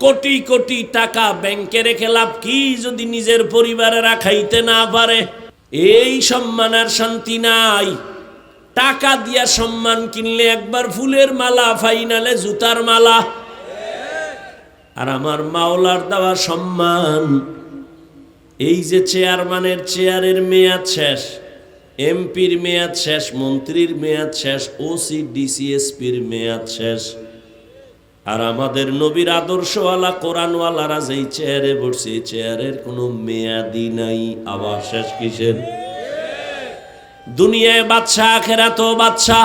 কোটি কোটি টাকা ব্যাংকে রেখে লাভ কি যদি নিজের পরিবারেরা খাইতে না পারে? এই সম্মান আর শান্তি নাই। টাকা দিয়া সম্মান কিনলে একবার ফুলের মালা, ফাইনালে জুতার মালা। আর আমার মাওলার দেওয়া সম্মান, এই যে চেয়ারম্যানের চেয়ারের মেয়াদ শেষ, এমপির মেয়াদ শেষ, মন্ত্রীর মেয়াদ শেষ, ওসি ডিসিএসপির মেয়াদ শেষ, আর আমাদের নবীর আদর্শওয়ালা কোরআনওয়ালারা যেই চেয়ারে বসছে, চেয়ারের কোনো মেয়াদি নাই। আবার শেষ কিসের? দুনিয়ায় বাদশা, আখেরাতেও বাদশা।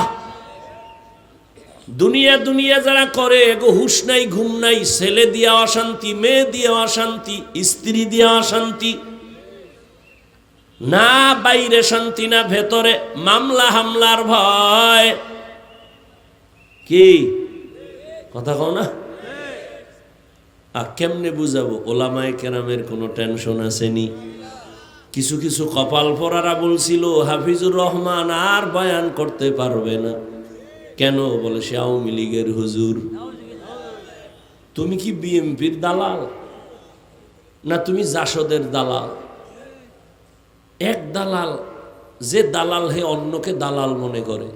দুনিয়া দুনিয়া যারা করে এগো হুশ নাই, ঘুম নাই, ছেলে দিয়া অশান্তি, মেয়ে দিয়া অশান্তি, স্ত্রী দিয়া অশান্তি, না বাইরে শান্তি না ভেতরে মামলা হামলার ভয়। কি কথা কও না? আর কেমনে বুঝাবো? ওলামায়ে কেরামের কোনো টেনশন আসেনি। কিছু কিছু কপাল পরারা বলছিল হাফিজুর রহমান আর বয়ান করতে পারবে না। কেন? বলে সে আওয়ামী লীগের হুজুর। তুমি কি বিএমপির দালাল না তুমি জাসদের দালাল? এক দালাল, যে দালাল হে অন্যকে দালাল মনে করে।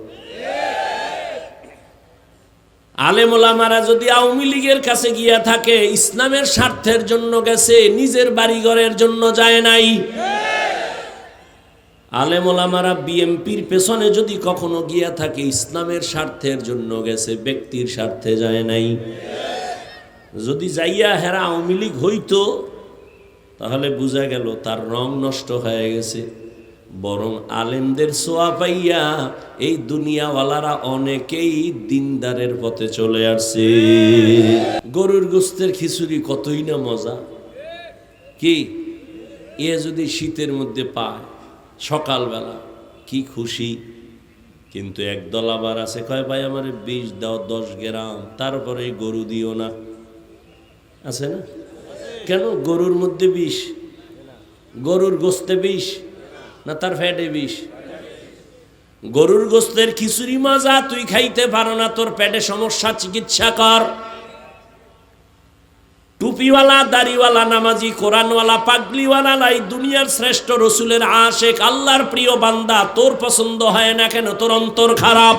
আলেম ওলামারা যদি আওয়ামী লীগের কাছে গিয়া থাকে, ইসলামের স্বার্থের জন্য গেছে, নিজের বাড়িঘরের জন্য যায় নাই। আলেম ওলামারা বিএমপির পেছনে যদি কখনো গিয়া থাকে, ইসলামের স্বার্থের জন্য গেছে, ব্যক্তির স্বার্থে যায় নাই। যদি যাইয়া হেরা আওয়ামী লীগ হইতো, তাহলে বোঝা গেল তার রং নষ্ট হয়ে গেছে। বরং আলেমদের ছোঁয়া পাইয়া এই দুনিয়াওয়ালারা অনেকেই দিনদারের পথে চলে আসছে। গরুর গোস্তের খিচুড়ি কতই না মজা। কি এ যদি শীতের মধ্যে পায় সকালবেলা, কি খুশি। কিন্তু একদল আবার আছে, কয় ভাই আমার বিষ দাও 10 গ্রাম, তারপরে গরু দিও না। আছে না? কেন? গরুর মধ্যে বিষ, গরুর গোস্তে বিষ না তার ফ্যাটে বিষ? গরুর গোস্তের খিচুড়ি মজা, তুই খাইতে পারো না, তোর পেটে সমস্যা, চিকিৎসা কর। টুপিওয়ালা, দাড়িওয়ালা, নামাজি, কোরআনওয়ালা, পাগলিওয়ালা নাই, দুনিয়ার শ্রেষ্ঠ রসুলের আশেক, আল্লাহর প্রিয় বান্দা, তোর পছন্দ হয় না কেন? তোর অন্তর খারাপ।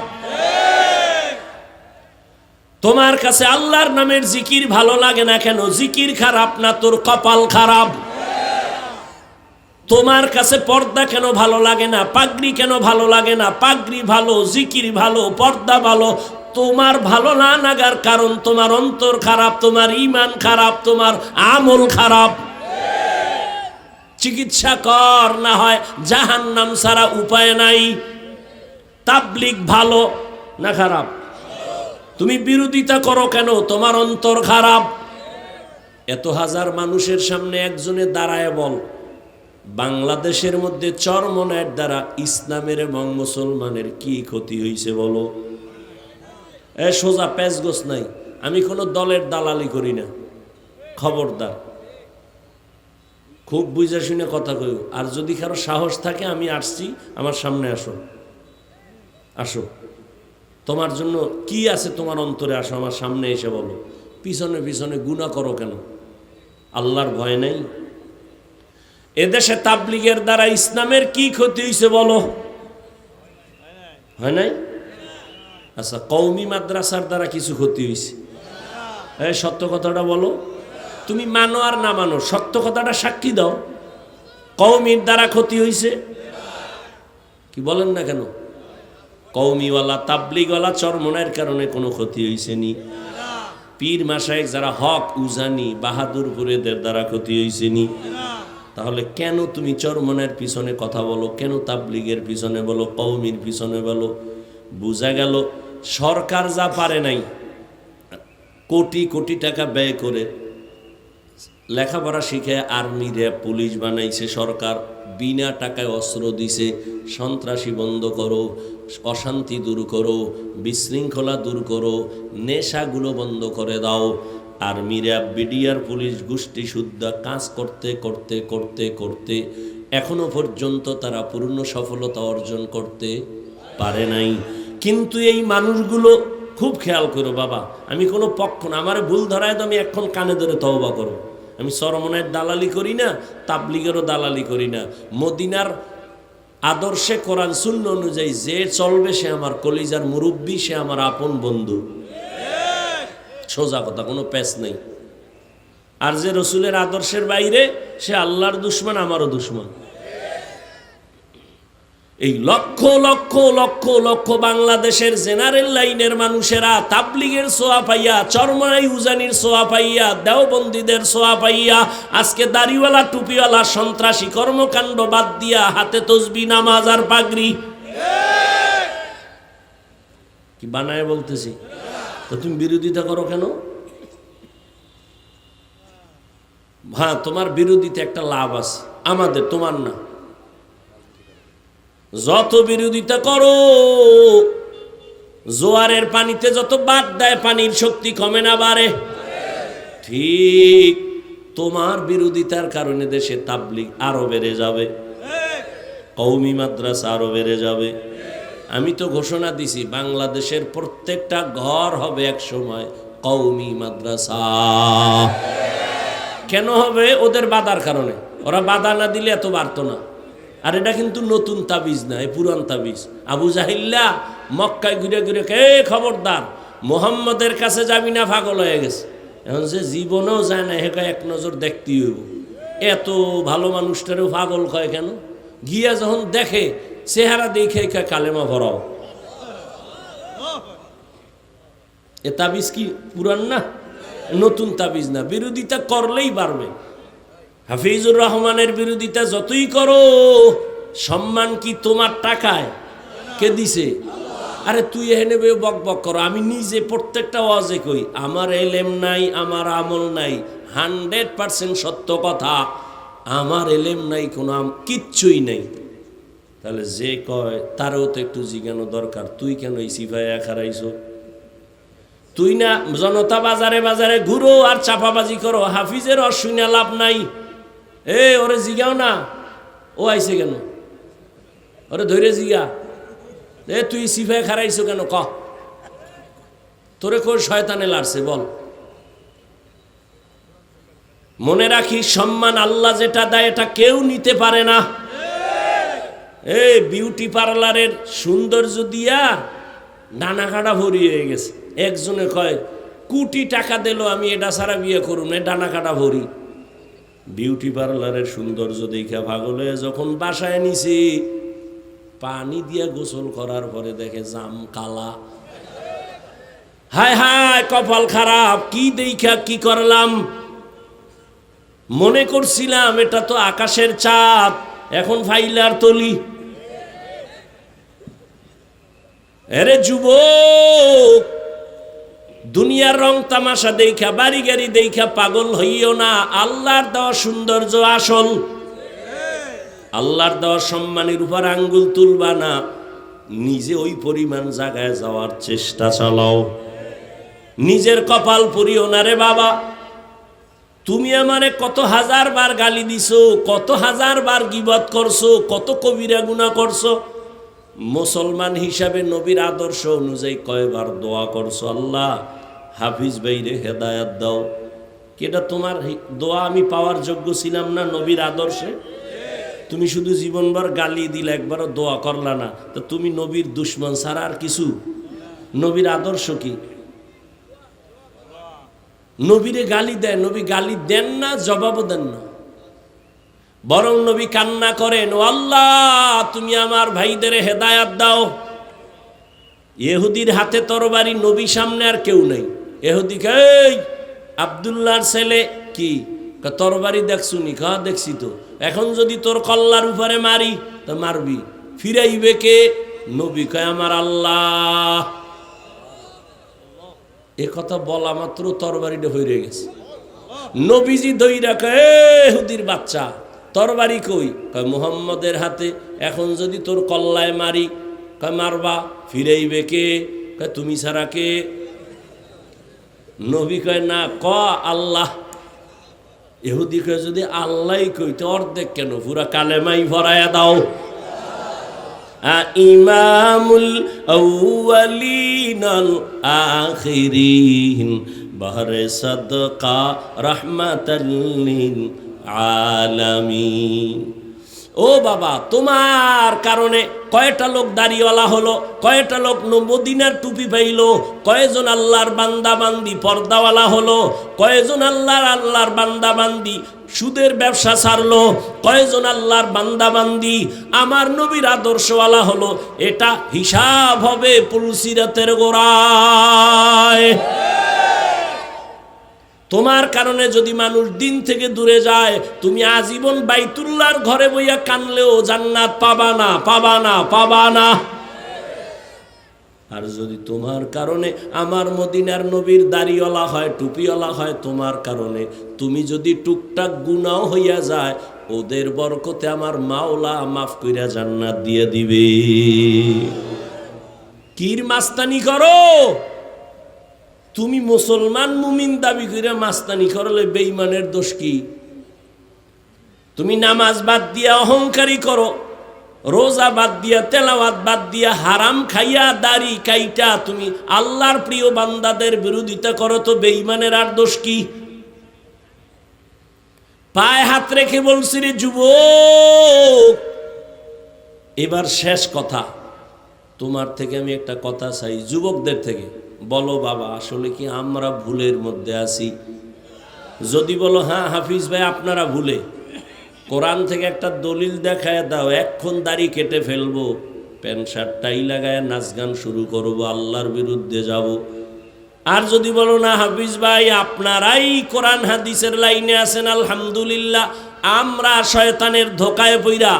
তোমার কাছে আল্লাহর নামের জিকির ভালো লাগে না কেন? জিকির খারাপ না, তোর কপাল খারাপ। তোমার কাছে পর্দা কেন ভালো লাগে না? পাগড়ি কেন ভালো লাগে না? পাগড়ি ভালো, জিকির ভালো, পর্দা ভালো, তোমার ভালো না লাগার কারণ তোমার অন্তর খারাপ, তোমার ঈমান খারাপ, তোমার আমল খারাপ। চিকিৎসা কর, না হয় জাহান্নাম ছাড়া উপায় নাই। তাবলীগ ভালো না খারাপ? তুমি বিরোধিতা করো কেন? তোমার অন্তর খারাপ। এত হাজার মানুষের সামনে একজনে দাঁড়ায় বল, বাংলাদেশের মধ্যে চরমনায়ের দ্বারা ইসলামের এবং মুসলমানের কি ক্ষতি হয়েছে বলো? সোজা প্যাচগোছ নাই। আমি কোনো দলের দালালি করি না, খবরদার। খুব বুঝা শুনে কথা কই। আর যদি কারো সাহস থাকে, আমি আসছি, আমার সামনে আসো, আসো। তোমার জন্য কি আছে তোমার অন্তরে? আসো, আমার সামনে এসে বলো। পিছনে পিছনে গুনাহ করো কেন? আল্লাহর ভয় নেই? এদেশে তাবলীগের দ্বারা ইসলামের কি ক্ষতি হয়েছে বলো? হয় নাই? আচ্ছা, কওমি মাদ্রাসার দ্বারা কিছু ক্ষতি হয়েছে? সত্য কথাটা বলো। তুমি মানো আর না মানো, সত্য কথাটা সাক্ষী দাও। কওমির দ্বারা ক্ষতি হয়েছে? কি বলেন না কেন? কওমিওয়ালা, তাবলীগওয়ালা, চরমনায়ের কারণে কোনো ক্ষতি হয়েছে নি? পীর মাশায়েখ যারা হক উজানি, বাহাদুরপুরেদের দ্বারা ক্ষতি হয়েছে নি? তাহলে কেন তুমি চরমনায়ের পিছনে কথা বলো? কেন তাবলীগের পিছনে বলো, কওমির পিছনে বলো? বোঝা গেল সরকার যা পারে নাই, কোটি কোটি টাকা ব্যয় করে লেখাপড়া শিখে আর্মি, র্যাব, পুলিশ বানাইছে সরকার, বিনা টাকায় অস্ত্র দিছে। সন্ত্রাসী বন্ধ করো, অশান্তি দূর করো, বিশৃঙ্খলা দূর করো, নেশাগুলো বন্ধ করে দাও। আর্মি, র্যাব, বিডিআর, পুলিশ গোষ্ঠী শুদ্ধা কাজ করতে করতে করতে করতে এখনো পর্যন্ত তারা পূর্ণ সফলতা অর্জন করতে পারে নাই। কিন্তু এই মানুষগুলো খুব খেয়াল করো বাবা, আমি কোনো পক্ষ না, আমার ভুল ধরায় তো আমি এখন কানে ধরে তওবা করব। আমি চরমনায়ের দালালি করি না, তাবলিগেরও দালালি করি না। মদিনার আদর্শে কোরআন সুন্নাহ অনুযায়ী যে চলবে সে আমার কলিজার মুরব্বী, সে আমার আপন বন্ধু। সোজা কথা, কোনো প্যাচ নেই। আর যে রসুলের আদর্শের বাইরে সে আল্লাহর দুশমন, আমারও দুশমন। এই লক্ষ লক্ষ লক্ষ লক্ষ বাংলাদেশের জেনারেল লাইনের মানুষেরা তাবলিগের সোয়া পাইয়া, চরমনাই উজানির সোয়া পাইয়া, দেওবন্দীদের সোয়া পাইয়া আজকে দাড়িওয়ালা টুপিওয়ালা সন্ত্রাসী কর্মকাণ্ড বাদ দিয়া হাতে তসবি, নামাজ আর পাগড়ি। কি বানায় বলতেছি? তো তুমি বিরোধিতা করো কেন? হ্যাঁ, তোমার বিরোধিতা একটা লাভ আছে আমাদের, তোমার না। যত বিরোধিতা করো, জোয়ারের পানিতে যত বাদ দেয় পানির শক্তি কমে না বাড়ে? ঠিক তোমার বিরোধিতার কারণে দেশে তাবলিগ আরো বেড়ে যাবে, কওমি মাদ্রাসা আরো বেড়ে যাবে। আমি তো ঘোষণা দিছি বাংলাদেশের প্রত্যেকটা ঘর হবে এক সময় কওমি মাদ্রাসা। কেন হবে? ওদের বাধার কারণে। ওরা বাধা না দিলে এত বাড়তো না। আর এটা কিন্তু নতুন তাবিজ না, এই পুরান তাবিজ। আবু জাহিল্লা মক্কায় ঘুরে ঘুরে, কে খবরদার মোহাম্মদের কাছে যাবি না, পাগল হয়ে গেছে। এখন সে জীবনেও যায় না, হেকা এক নজর দেখতেই হইব। এত ভালো মানুষটারও পাগল কয় কেন? গিয়া যখন দেখে চেহারা দেখে কালেমা ভরাও। এ তাবিজ কি পুরান না, নতুন তাবিজ না। বিরোধিতা করলেই বাড়বে। হাফিজুর রহমানের বিরোধিতা যতই করো, সম্মান কি তোমার টাকায়? কে দিছে? আরে তুই এখানে বক বক করো। আমি নিজে প্রত্যেকটা ওয়াজে কই, আমার এলেম নাই, আমার আমল নাই, 100% সত্য কথা। আমার এলেম নাই, কোনো কিচ্ছুই নাই। তাহলে যে কয় তারও তো একটু জিজ্ঞানো দরকার, তুই কেন এই সিফায়া খারাইছো? তুই না জনতা বাজারে বাজারে ঘুরো আর চাপাবাজি করো, হাফিজের অশুনে লাভ নাই। ওরে জিগাও না, ও আইছে কেন? ওরে ধরে জিগা, তুই সিফায় খারাইছো কেন? ক তোরে কই শয়তানে লাড়ছে বল। মনে রাখি, সম্মান আল্লাহ যেটা দেয় এটা কেউ নিতে পারে না। বিউটি পার্লারের সৌন্দর্য দিয়া ডানা কাটা ভরি হয়ে গেছে। একজনে কয় কোটি টাকা দিল আমি এটা ছাড়া বিয়ে করুন, ডানা কাটা ভরি। বিউটি পার্লারের সৌন্দর্য দেখা পাগল হয়ে যখন বাসায় নিছি, পানি দিয়া গোসল করার পরে দেখে জাম কালা। হায় হায় কপাল খারাপ, কি দেখা কি করলাম। মনে করছিলাম এটা তো আকাশের চাঁদ, এখন ফাইলার তলি। এরে যুবক, দুনিয়ার রং তামাশা দেখা, বাড়ি গাড়ি দেখা পাগল হইও না। আল্লাহর দেওয়া সৌন্দর্য আসল। আল্লাহর দেওয়া সম্মানের উপর আঙ্গুল তুলবা না, নিজে ওই পরিমাণ জায়গায় যাওয়ার চেষ্টা চালাও। নিজের কপাল পুরিও না রে বাবা। তুমি আমারে কত হাজার বার গালি দিছো, কত হাজার বার গীবত করছো, কত কবিরা গুনাহ করছো। মুসলমান হিসাবে নবীর আদর্শ অনুযায়ী কয়বার দোয়া করছো, আল্লাহ হাফিজ ভাইরে হেদায়াত দাও। কেটা তোমার দোয়া আমি পাওয়ার যোগ্য ছিলাম না নবীর আদর্শে? তুমি শুধু জীবনভর গালি দিলে, একবারও দোয়া করলা না। তো তুমি নবীর দুশ্মন ছাড়া আর কিছু? নবীর আদর্শ কি? নবীরে গালি দেয়, নবী গালি দেন না, জবাবও দেন না। বরং নবী কান্না করেন, ও আল্লাহ তুমি আমার ভাইদের হেদায়াত দাও। ইহুদির হাতে তরবারি, নবী সামনে আর কেউ নেই। ইহুদি কই আব্দুল্লাহর ছেলে কি তরবারি দেখছুনি? কা দেখছি তো। এখন যদি তোর কল্লার উপরে মারি তো মারবি, ফিরাইবে কে? নবী কয় আমার আল্লাহ। এ কথা বলা মাত্র তরবারিটা হয়ে গেছে। নবীজি দইরা কয় ইহুদির বাচ্চা, তরবারি কই? কয় মুহাম্মদের হাতে। এখন যদি তোর কল্লায় মারি, কয় মারবা, ফিরাইবে কে? কয় তুমি ছাড়া কে? নবী কয় না, ক আল্লাহ। ইহুদি কয় যদি আল্লাহ কই তো অর্ধেক কেন, পুরা কালেমাই ভরায়া দাও। ইমামুল আউয়ালিনাল আখিরিন বাহরে সাদকা রাহমাতাল লিল আলামিন। ও বাবা, তোমার কারণে কয়টা লোক দাড়িওয়ালা হলো, কয়টা লোক মদিনার টুপি পাইল, কয়জন আল্লাহর বান্দা বান্দি পর্দাওয়ালা হলো, কয়জন আল্লাহর বান্দা বান্দি সুদের ব্যবসা ছাড়লো, কয়জন আল্লাহর বান্দা বান্দি আমার নবীর আদর্শওয়ালা হলো। এটা হিসাব হবে পুলসিরাতের গোড়ায়। তোমার কারণে যদি মানুষ দিন থেকে দূরে যায়, তুমি আজীবন বাইতুল্লাহর ঘরে বইয়া কানলেও জান্নাত পাবা না, পাবা না, পাবা না। আর যদি তোমার কারণে আমার মদিনার নবীর দাড়িওয়ালা হয়, টুপিওয়ালা হয়, তোমার কারণে তুমি যদি টুকটাক গুনাহ হইয়া যায়, ওদের বরকতে আমার মাওলা মাফ কইরা জান্নাত দিয়ে দিবে। কির মাস্তানি করো? তুমি মুসলমান মুমিন দাবি করে মাস্তানি করলে বেঈমানের দোষ কি? তুমি নামাজ বাদ দিয়া অহংকারী করো, রোজা বাদ দিয়া, তেলাওয়াত বাদ দিয়া, হারাম খাইয়া, দাড়ি কাইটা তুমি আল্লাহর প্রিয় বান্দাদের বিরোধিতা করো, তো বেঈমানের আর দোষ কি? পায়ে হাত রেখে বলছি রে যুবক, এবার শেষ কথা, তোমার থেকে আমি একটা কথা চাই, যুবকদের থেকে বলো বাবা, আসলে কি আমরা ভুলের মধ্যে আছি? যদি বলো হ্যাঁ হাফিজ ভাই আপনারা ভুলে, কোরআন থেকে একটা দলিল দেখায় দাও, এক্ষণ দাড়ি কেটে ফেলবো, প্যান্ট শার্ট টাই লাগায় নাচ গান শুরু করবো, আল্লাহর বিরুদ্ধে যাব। আর যদি বলো না হাফিজ ভাই আপনারাই কোরআন হাদিসের লাইনে আছেন, আলহামদুলিল্লাহ, আমরা শয়তানের ধোকায় পইরা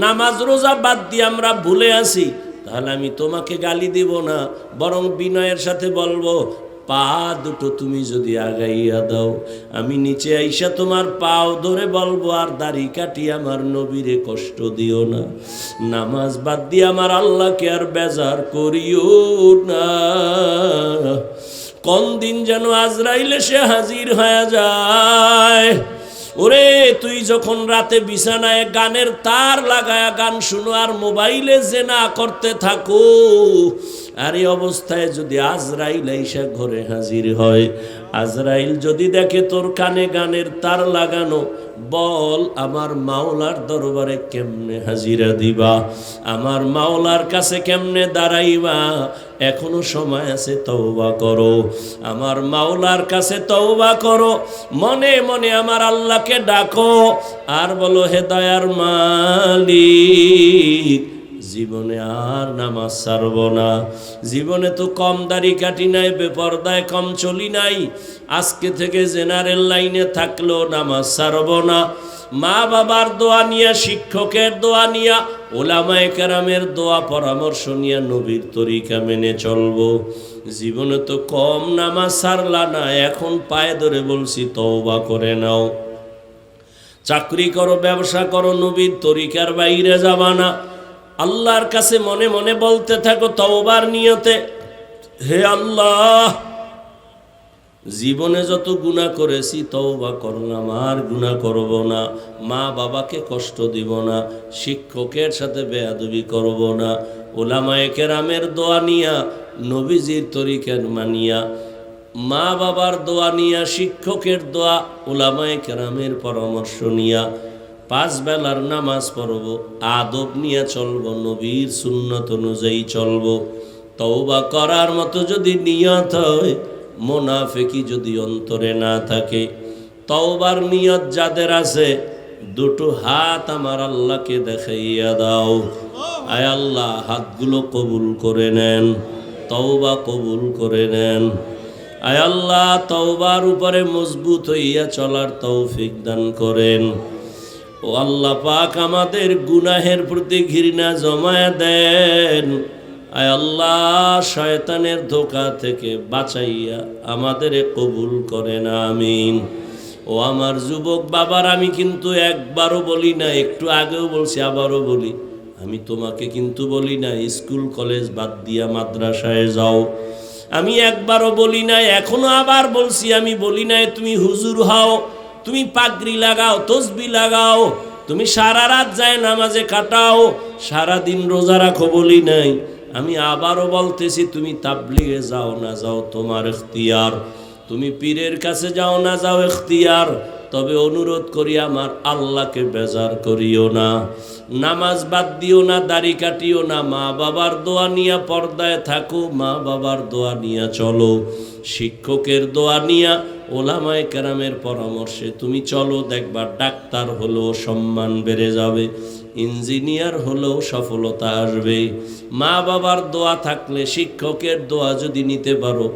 নামাজ রোজা বাদ দিয়ে আমরা ভুলে আছি, তাহলে আমি তোমাকে গালি দিব না, বরং বিনয়ের সাথে বলবো, পা দুটো তুমি যদি আগাইয়া দাও, আমি নিচে আইসা তোমার পাও ধরে বলবো, আর দাড়ি কাটি আমার নবীরে কষ্ট দিও না, নামাজ বাদ দিয়ে আমার আল্লাহকে আর বেজার করিও না। কোন দিন যেন আজরাইল এসে হাজির হয়ে যায়। ওরে তুই যখন রাতে বিছানায় গানের তার লাগায়া গান শুনো আর মোবাইলে জেনা করতে থাকো, আর এই অবস্থায় যদি আজরাইল আইসা ঘরে হাজির হয়, আজরাইল যদি দেখে তোর কানে গানের তার লাগানো, বল আমার মাওলার দরবারে কেমনে হাজিরা দিবা, আমার মাওলার কাছে কেমনে দাঁড়াইবা? এখনো সময় আছে, তওবা করো, আমার মাওলার কাছে তওবা করো, মনে মনে আমার আল্লাহকে ডাকো, আর বলো হে দয়ার মালিক, জীবনে আর নামাজ ছাড়ব না, জীবনে তো কম দাড়ি কাটি নাই, বেপরদায় কম চলি নাই, আজকে থেকে জেনারেল লাইনে থাকলেও নামাজ ছাড়ব না, মা বাবার দোয়া নিয়া, শিক্ষকের দোয়া নিয়া, ওলামায়ে কেরামের দোয়া পরামর্শ নিয়া নবীর তরিকা মেনে চলবো। জীবনে তো কম নামাজ ছাড়লা না, এখন পায়ে ধরে বলছি তওবা করে নাও। চাকরি করো, ব্যবসা করো, নবীর তরিকার বাইরে যাবা না। আল্লাহর কাছে মনে মনে বলতে থাকো তওবার নিয়তে, হে আল্লাহ, জীবনে যত গুনাহ করেছি তওবা করলাম, আর গুনাহ করব না, মা বাবাকে কষ্ট দিব না, শিক্ষকের সাথে বেয়াদবি করব না, ওলামায়ে কেরামের দোয়া নিয়া, নবীজির তরিকার মানিয়া, মা বাবার দোয়া নিয়া, শিক্ষকের দোয়া, ওলামায়ে কেরামের পরামর্শ নিয়া 5 বেলার নামাজ পড়ব, আদব নিয়ে চলব, নবীর সুন্নত অনুযায়ী চলব। তওবা করার মতো যদি নিয়ত হয়, মুনাফিকি যদি অন্তরে না থাকে, তওবার নিয়ত যাদের আছে, দুটো হাত আমার আল্লাহকে দেখাইয়া দাও। আয় আল্লাহ, হাতগুলো কবুল করে নেন, তওবা কবুল করে নেন। আয় আল্লাহ, তওবার উপরে মজবুত হইয়া চলার তৌফিক দান করেন। ও আল্লাহ পাক, আমাদের গুনাহের প্রতি ঘৃণা জমায়ে দেন। আয় আল্লাহ, শয়তানের ধোঁকা থেকে বাঁচাইয়া আমাদের কবুল করেন, আমিন। ও আমার যুবক বাবার, আমি কিন্তু একবারও বলি না, একটু আগেও বলছি, আবারও বলি, আমি তোমাকে কিন্তু বলি না স্কুল কলেজ বাদ দিয়া মাদ্রাসায় যাও, আমি একবারও বলি না, এখনো আবার বলছি, আমি বলি না তুমি হুজুর হও, তুমি পাগড়ি লাগাও, তসবি লাগাও, তুমি সারা রাত যায় নামাজে কাটাও, সারা দিন রোজা রাখো বলি নাই। আমি আবারও বলতেছি, তুমি তাবলিগে যাও না যাও তোমার ইখতিয়ার, তুমি পীরের কাছে যাও না যাও ইখতিয়ার। তবে অনুরোধ করি, আমার আল্লাহকে বেজার করিও না, নামাজ বাদ দিও না, দাড়ি কাটিও না, মা বাবার দোয়া নিয়া পর্দায় থাকো, মা বাবার দোয়া নিয়া চলো, শিক্ষকের দোয়া নিয়া ওলামায়ে কেরামের পরামর্শে তুমি চলো। দেখবা ডাক্তার হলেও সম্মান বেড়ে যাবে, ইঞ্জিনিয়ার হলেও সফলতা আসবে। মা বাবার দোয়া থাকলে, শিক্ষকের দোয়া যদি নিতে পারো,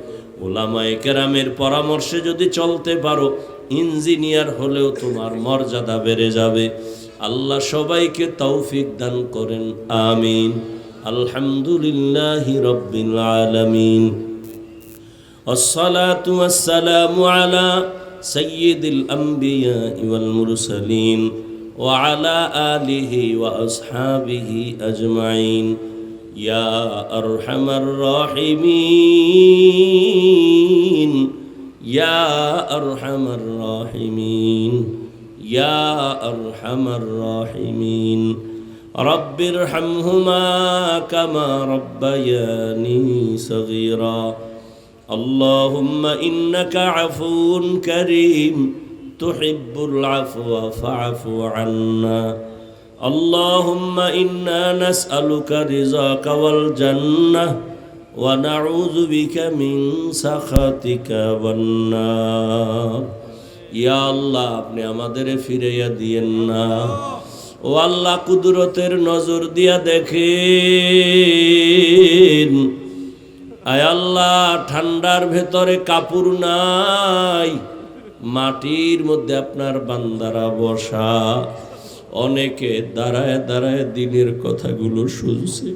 ওলামায়ে কেরামের পরামর্শে যদি চলতে পারো, ইঞ্জিনিয়ার হলেও তোমার মর্যাদা বেড়ে যাবে। আল্লাহ সবাইকে তৌফিক দান করেন, আমিন। আলহামদুলিল্লাহি রাব্বিল আলামিন। والصلاة والسلام على سيد الأنبياء والمرسلين وعلى آله وأصحابه أجمعين يا أرحم الراحمين يا أرحم الراحمين يا أرحم الراحمين رب ارحمهما كما ربياني صغيرا اللهم إنك عفو كريم تحب العفو فاعف عنا اللهم إنا نسألك رضاك والجنة ونعوذ بك من سخطك والنار يا الله আপনি আমাদের ফিরাইয়া দিয়েন না। ও আল্লাহ, কুদরতের নজর দিয়া দেখেন। আয় আল্লাহ, ঠান্ডার ভেতরে কাপড় নাই, মাটির মধ্যে আপনার বান্দারা বসা, অনেকে দাঁড়ায় দাঁড়ায় দিনের কথাগুলো শুনছে।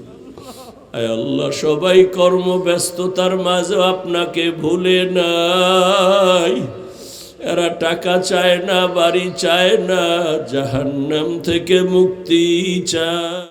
আয় আল্লাহ, সবাই কর্মব্যস্ততার মাঝে আপনাকে ভুলে নাই। এরা টাকা চায় না, বাড়ি চায় না, জাহান্নাম থেকে মুক্তি চায়।